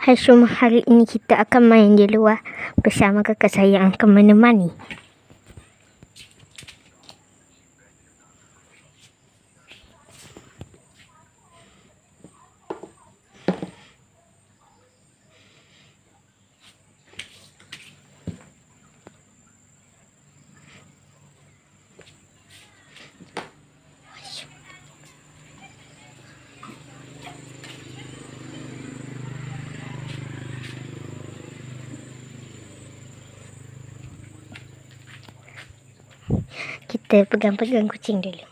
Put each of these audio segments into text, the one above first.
Hai semua, hari ini kita akan main di luar bersama kakak saya yang akan menemani. Kita pegang-pegang kucing dulu.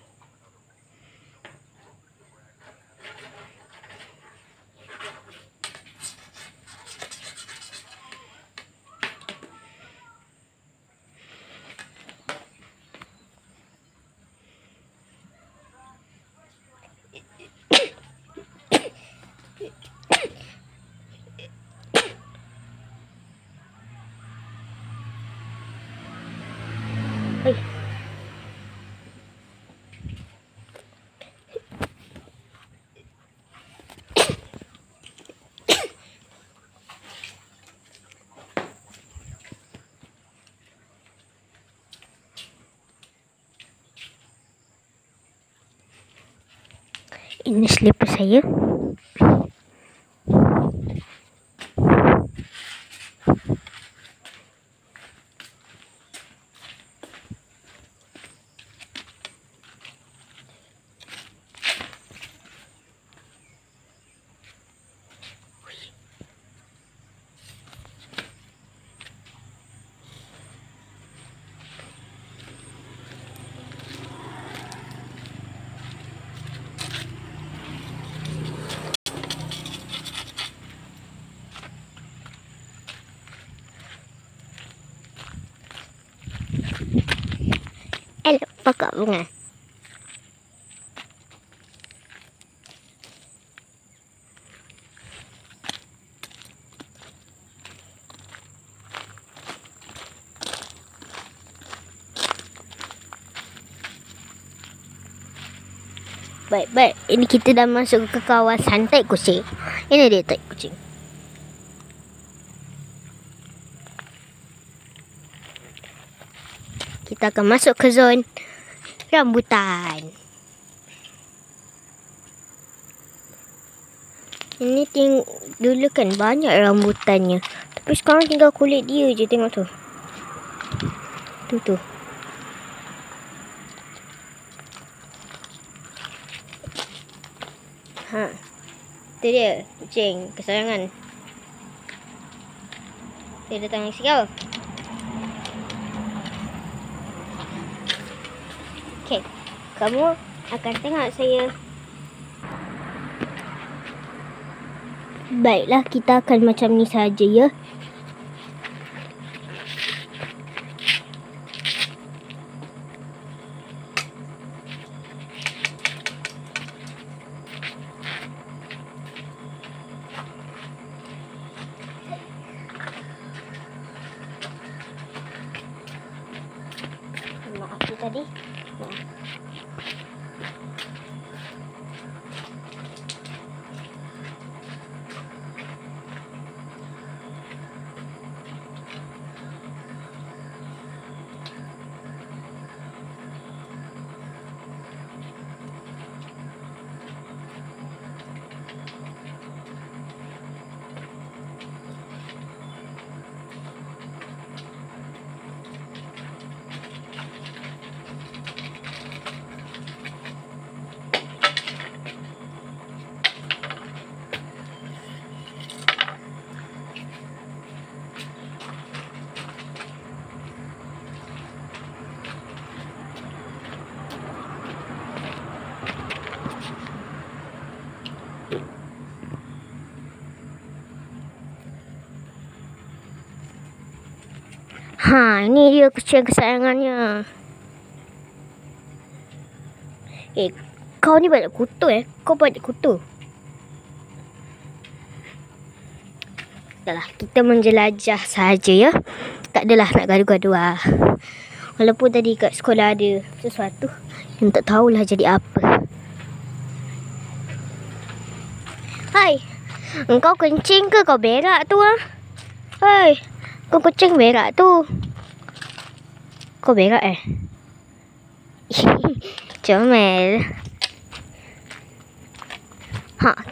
Oi. Ini slipper saya. Elok pokok bunga. Baik, ini kita dah masuk ke kawasan taik kucing. Ini dia taik kucing. Kita akan masuk ke zon rambutan. Ini dulu kan banyak rambutannya, tapi sekarang tinggal kulit dia je, tengok tu. Tu. Tu dia kucing kesayangan. Dia datang sikau. Okey, kamu akan tengok saya. Baiklah, kita akan macam ni saja ya. Maaf tadi. Ini dia kucing kesayangannya. Kau ni banyak kutu Kau banyak kutu. Dahlah, kita menjelajah saja ya. Tak adalah nak gaduh-gaduh lah. Walaupun tadi kat sekolah ada sesuatu yang tak tahulah jadi apa. Hai. Engkau kencing ke kau berak tu ah? Hei, kau kencing berak tu. Kau berak Comel.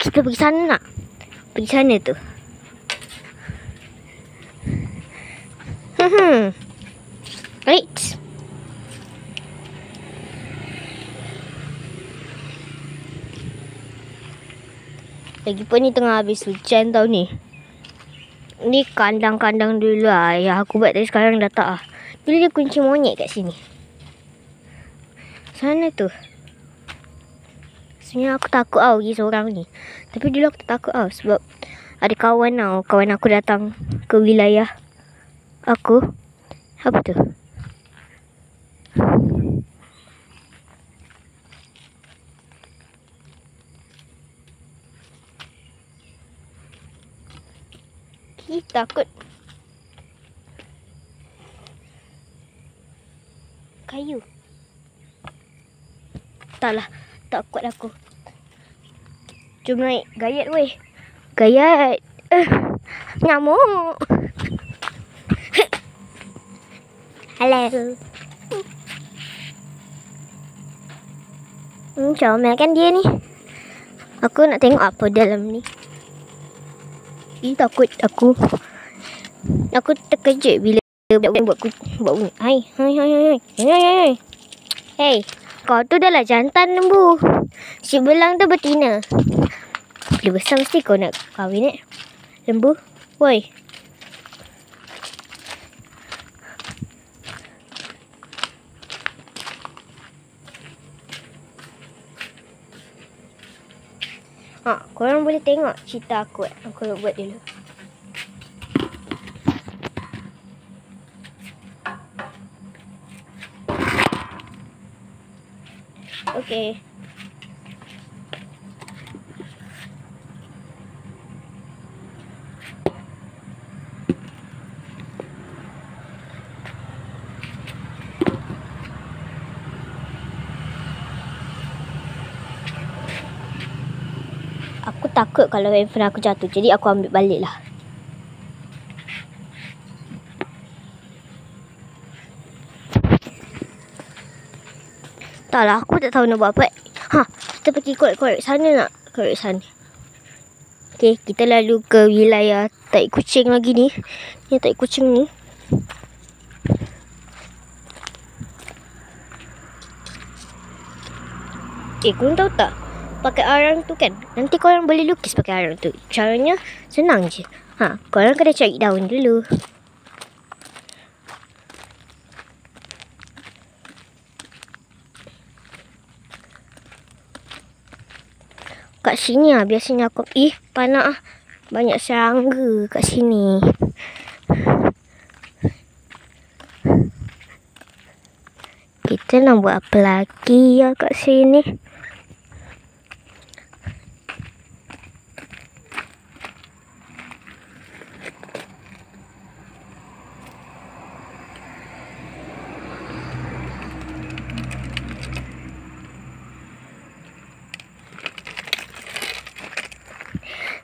Kita pergi sana nak? Pergi sana tu. Right. Lagipun ni tengah habis hujan tau ni. Ni kandang-kandang dulu lah. Yang aku buat tadi sekarang dah tak lah. Dulu dia kunci monyet kat sini. Sana tu. Sebenarnya aku takut tau pergi seorang ni. Tapi dulu aku tak takut tau. Sebab ada kawan tau. Kawan aku datang ke wilayah aku. Apa tu? Takut. Kayu. Taklah. Tak kuat aku. Jom naik. Gayat weh. Gayat. Nyamuk. Hello. Comel kan dia ni. Aku nak tengok apa dalam ni. Takut aku. Aku terkejut bila buat bunyi. Hai. Hey, kau tu dah lah jantan lembu. Si belang tu betina. Bila besar mesti kau nak kahwin lembu. Woi. Korang boleh tengok cerita aku Aku nak buat dulu. Okay. Aku takut kalau handphone aku jatuh. Jadi aku ambil balik lah. Taklah, aku tak tahu nak buat apa. Kita pergi korek-korek sana nak? Korek sana. Okay, kita lalu ke wilayah tai kucing lagi ni. Ni tai kucing ni. Korang tahu tak? Pakai arang tu kan, nanti korang boleh lukis pakai arang tu. Caranya senang je. Korang kena cari daun dulu. Kat sini lah biasanya aku. Panas lah. Banyak serangga kat sini. Kita nak buat apa lagi ya kat sini?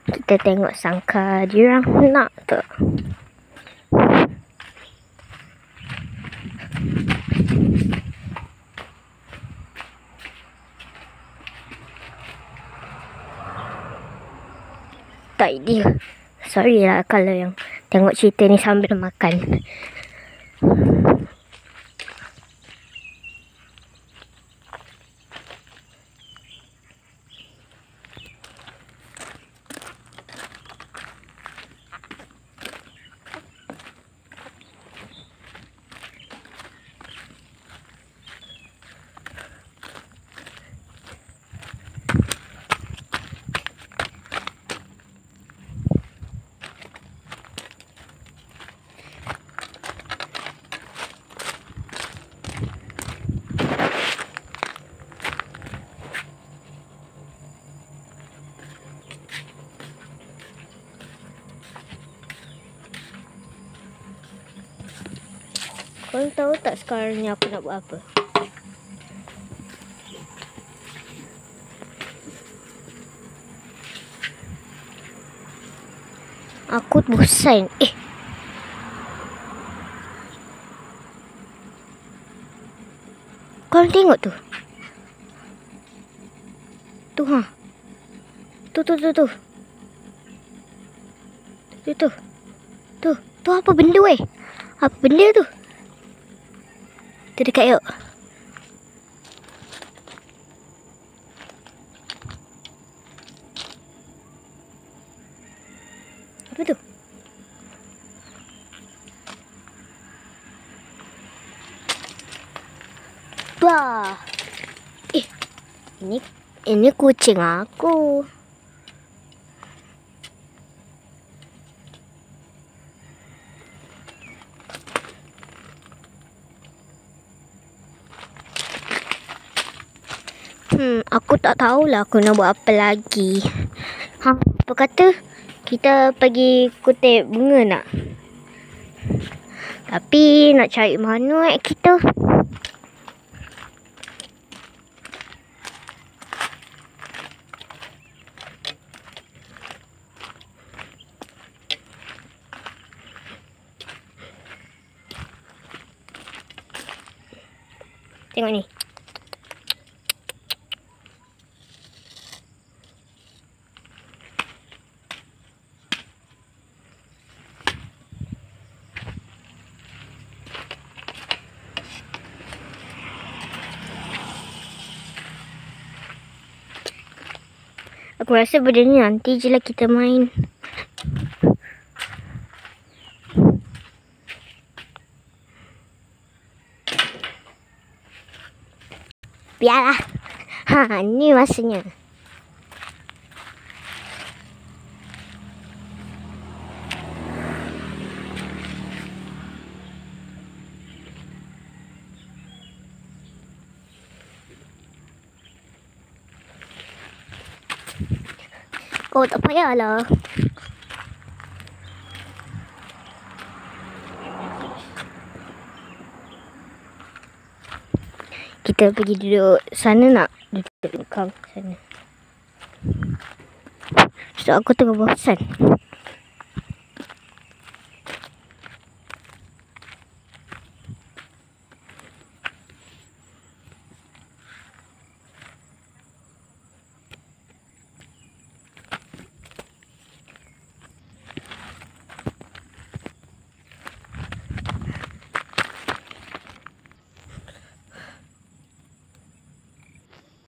Kita tengok sangka diorang nak tu. Tak idea. Sorry lah kalau yang tengok cerita ni sambil makan. Korang tahu tak sekarang ni aku nak buat apa? Aku bosan. Kau tengok tu. Tu ha. Tu. Tu apa benda weh? Apa benda tu? Tu dekat yuk. Apa tu? Wah. Ini kucing aku. Aku tak tahulah aku nak buat apa lagi. Apa kata kita pergi kutip bunga nak? Tapi nak cari mana kita? Tengok ni. Aku rasa benda ni nanti je lah kita main. Biarlah. Ni masanya. Kau tak payahlah. Kita pergi duduk sana nak? Duduk belakang sana. Sebab aku tengah bosan.